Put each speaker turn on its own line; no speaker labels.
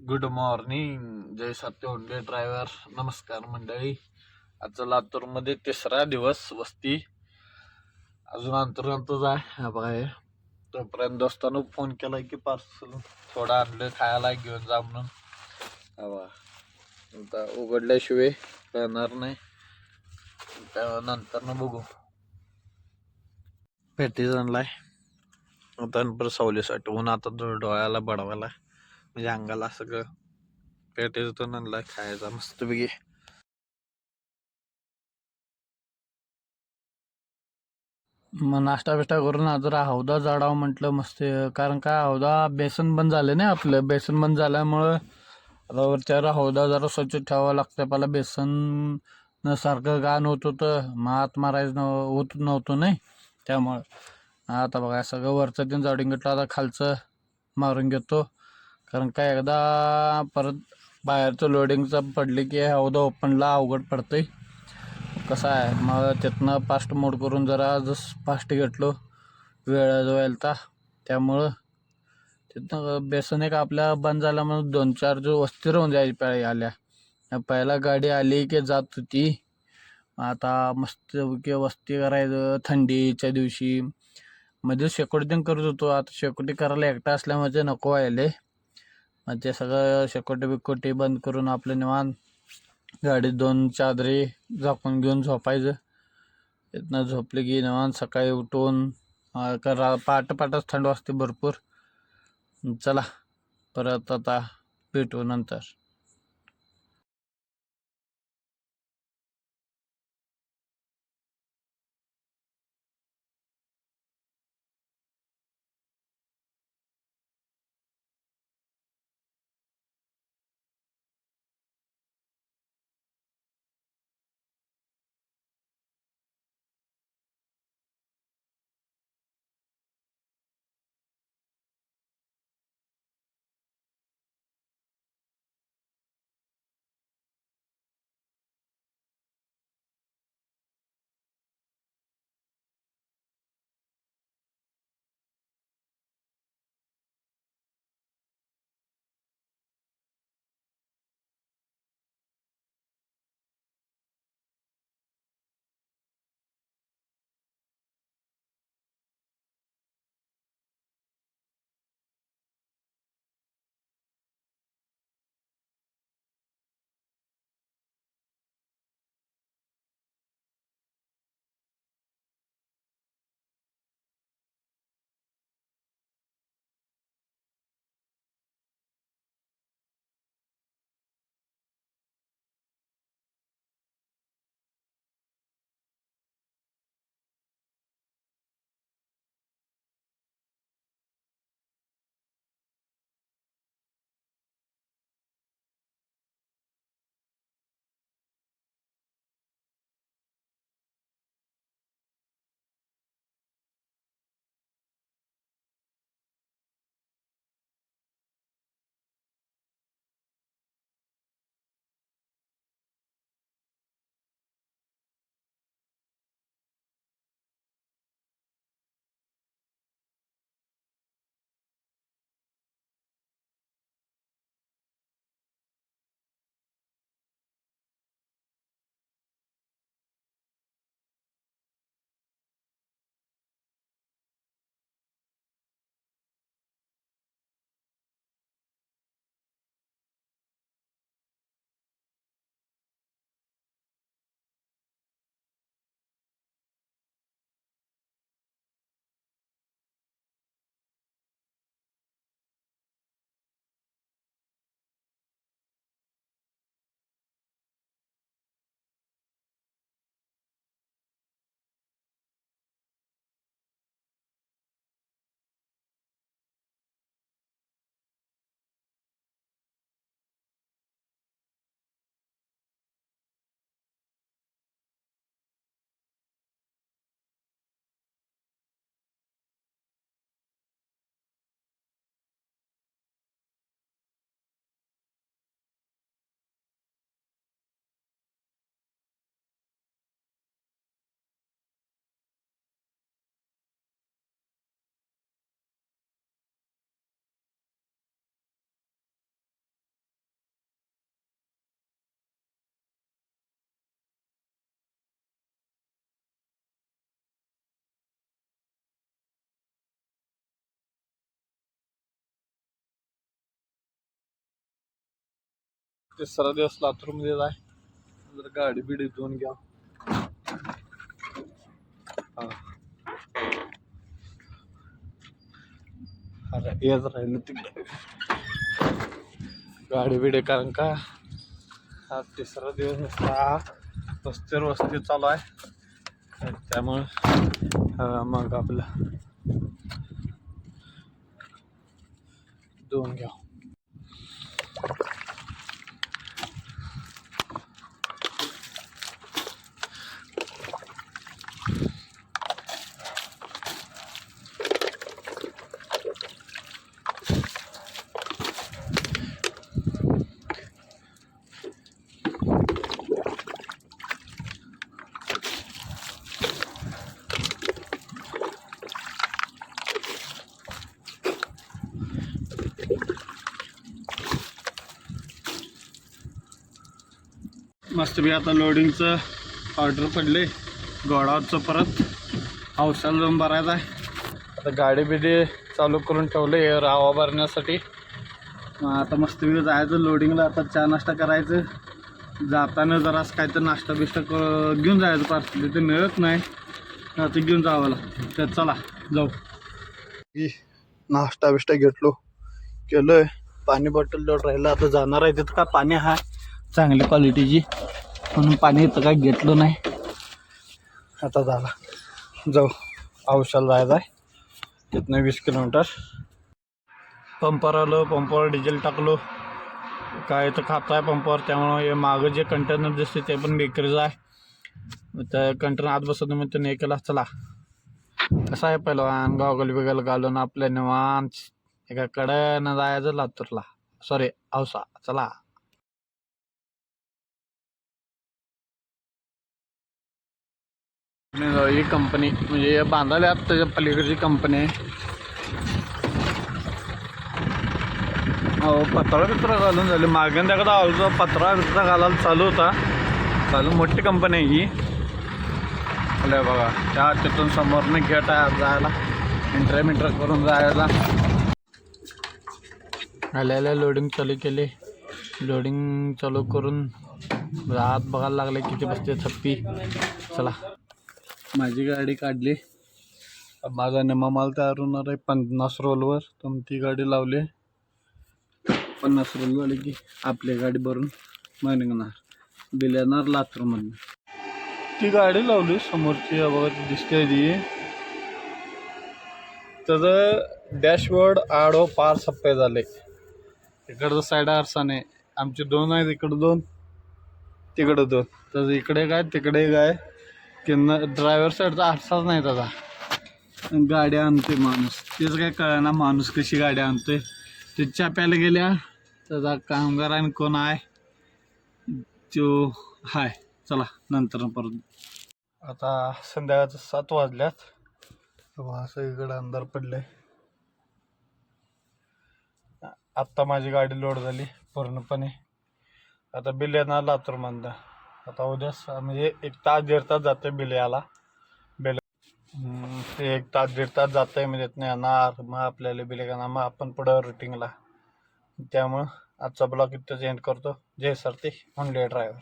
Good morning. जय सत्यवंडे driver. नमस्कार मंडळी. आजचा लातूरमध्ये तिसरा दिवस वस्ती. अजून अंतर्गतच आहे. हा बघा हे. तोपर्यंत दोस्तानं फोन केला की पार्सल थोडं आणलं खायला घेऊन जा म्हणून. हा बघा, आता उघडल्याशिवाय कळणार नाही, त्यानंतर बघू. पेटीज आणलाय आता सावलीसाठी ऊन आता डोळ्याला बडवायला, म्हणजे अंगाला सगळं. पेटीज तो आणलाय खायचा मस्तपैकी. मग नाश्ता बिष्टा करून जरा हौदा जाडावं म्हटलं मस्त. कारण काय हौदा बेसन बंद झाले ना, आपलं बेसन बंद झाल्यामुळं आता वरच्यावर हौदा जरा स्वच्छ ठेवावं लागतं. पहिला बेसन न सारखं घाण होत होतं, मग हात मारायचं होत नव्हतं नाही, त्यामुळं आता बघा सगळं वरचं दिन जाडून घेतलं. आता खालचं मारून घेतो. कारण काय एकदा परत बाहेरचं लोडिंगचं पडले की हौदा ओपनला अवघड पडतंय. कसं आहे मग तिथनं फास्ट मोड करून जरा फास्ट घेतलो वेळ व्हायला, त्यामुळं तिथनं बेसन एक आपल्या बंद झाला म्हणून 2-4 जो वस्ती राहून जायची पाळी आल्या. पहिला गाडी आली की जात होती. आता मस्त वस्ती करायचं थंडीच्या दिवशी. मध्ये शेकोटी करत होतो, आता शेकोटी करायला एकटा असल्यामुळे नको व्हायले. मग ते सगळं शेकोटी बिकोटी बंद करून आपलं निवांत गाडीत 2 चादरी झाकून घेऊन झोपायचं. तिथनं झोपले की निवांत सकाळी उठून पहाटच थंड वाजते भरपूर. चला परत आता भेटू नंतर. तिसरा दिवस लातूरमध्ये जाय, जर गाडी बिडी धुवून घ्या. अरे येत राहिलं तिकडे गाडी बिडी, कारण का हा तिसरा दिवस नुसता वस्तीवर वस्ती चालू आहे. त्यामुळं मग आपलं धुवून घ्या. मस्त बी आता लोडिंगचं ऑर्डर पडले, गोडावरचं परत औषधाला जाऊन भरायचं आहे. आता गाडी बिडी चालू करून ठेवले रावा भरण्यासाठी. आता मस्त बी जायचं लोडिंगला. आता चहा नाश्ता करायचं, जाताना जरास काय तर नाश्ता बिष्टा घेऊन जायचं. पार्सल ते मिळत नाही, आता घेऊन जावं लागतं. तर चला जाऊ. नाश्ता बिष्टा घेतलो, केलोय. पाणी बॉटल जवळ राहिलं, आता जाणार आहे तिथं. का पाणी आहे चांगली क्वालिटीची, म्हणून पाणी इथं काय घेतलं नाही. आता झाला जाऊ, औषधाला जायचं आहे. तिथनं 20 किलोमीटर. पंपावर आलो, पंपावर डिझेल टाकलो. काय तर खात आहे पंपावर, त्यामुळे मागं जे कंटेनर दिसते ते पण बेकरीचं आहे. त्या कंटेनर आत बसत मग त्याने केला. चला कसं आहे पहिलं गॉगल बिगल घालून आपल्या निवांत एका कडेनं जायचं लातूरला, सॉरी औसा. चला ही कंपनी म्हणजे बांधायला त्याच्या पलीकडची कंपनी आहे. हो पत्रा बित्रा घालून झाले. मागे त्याकडं आलो पत्रा बित्रा घालायला चालू होता. चालू मोठी कंपनी आहे ही. आलं बघा, त्या तिथून समोरनं गेट आहे जायला, एंट्री करून जायला. आल्याला लोडिंग चालू केले. लोडिंग चालू करून आत बघायला लागले किती बसते थप्पी. चला माझी गाडी काढली. माझा निम्मा माल तयार होणार आहे 50 रोलवर. तर ती गाडी लावली. 50 रोल झाली की आपली गाडी भरून मग निघणार, बिल येणार लातूरमधून. ती गाडी लावली समोरची बघा, ती दिसते ती. त्याचं डॅशबोर्ड आडो पार सप्पे झाले. इकडचं साईड आरसाने आमचे 2 आहेत, इकडं 2 तिकडं 2. तर इकडे काय तिकडे काय, की ड्रायव्हर साईडचा आरसाच नाही त्याचा. गाडी आणते माणूस, तेच काय कळना माणूस कशी गाडी आणतोय. ते चहा प्यायला गेल्या, त्याचा कामगार आणि कोण आहे तो हाय. चला नंतर परत. आता संध्याकाळचं 7 वाजल्यात. असं इकडं अंधार पडलंय. आत्ता माझी गाडी लोड झाली पूर्णपणे. आता बिल येणार लातूरमधनं. आता उद्या म्हणजे 1 तास 1.5 तास जाते बिल याला. बिल 1 तास 1.5 तास जात आहे, म्हणजे नाही येणार. मग आपल्याला बिल येणार, मग आपण पुढं रुटीनला. त्यामुळं आजचा ब्लॉग इथंच एंड करतो. जय सरते ओनली ड्रायव्हर.